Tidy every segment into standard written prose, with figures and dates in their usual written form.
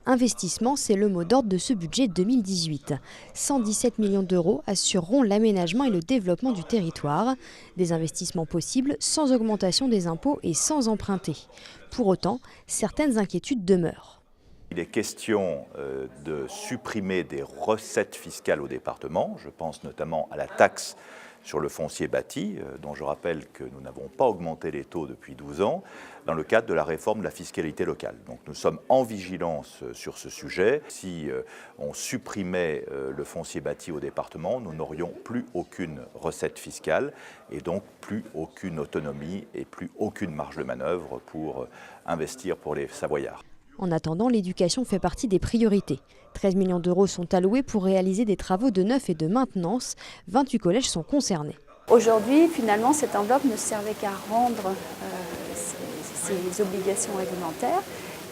Investissement, c'est le mot d'ordre de ce budget 2018. 117 millions d'euros assureront l'aménagement et le développement du territoire. Des investissements possibles sans augmentation des impôts et sans emprunter. Pour autant, certaines inquiétudes demeurent. Il est question de supprimer des recettes fiscales au département. Je pense notamment à la taxe sur le foncier bâti, dont je rappelle que nous n'avons pas augmenté les taux depuis 12 ans, dans le cadre de la réforme de la fiscalité locale. Donc nous sommes en vigilance sur ce sujet. Si on supprimait le foncier bâti au département, nous n'aurions plus aucune recette fiscale et donc plus aucune autonomie et plus aucune marge de manœuvre pour investir pour les Savoyards. En attendant, l'éducation fait partie des priorités. 13 millions d'euros sont alloués pour réaliser des travaux de neuf et de maintenance. 28 collèges sont concernés. Aujourd'hui, finalement, cette enveloppe ne servait qu'à rendre ces obligations réglementaires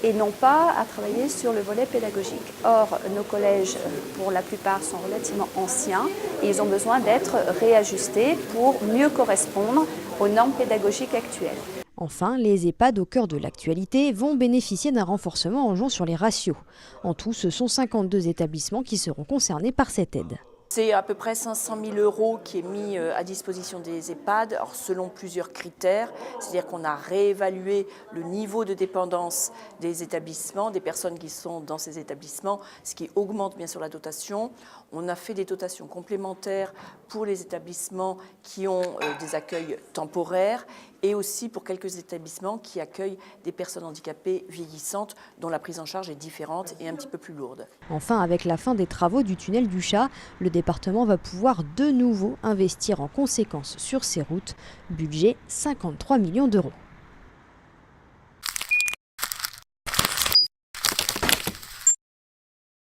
et non pas à travailler sur le volet pédagogique. Or, nos collèges, pour la plupart, sont relativement anciens et ils ont besoin d'être réajustés pour mieux correspondre aux normes pédagogiques actuelles. Enfin, les EHPAD au cœur de l'actualité vont bénéficier d'un renforcement en jouant sur les ratios. En tout, ce sont 52 établissements qui seront concernés par cette aide. C'est à peu près 500 000 € qui est mis à disposition des EHPAD, alors selon plusieurs critères, c'est-à-dire qu'on a réévalué le niveau de dépendance des établissements, des personnes qui sont dans ces établissements, ce qui augmente bien sûr la dotation. On a fait des dotations complémentaires pour les établissements qui ont des accueils temporaires et aussi pour quelques établissements qui accueillent des personnes handicapées vieillissantes dont la prise en charge est différente et un petit peu plus lourde. Enfin, avec la fin des travaux du tunnel du Chat, le département va pouvoir de nouveau investir en conséquence sur ces routes. Budget 53 millions d'euros.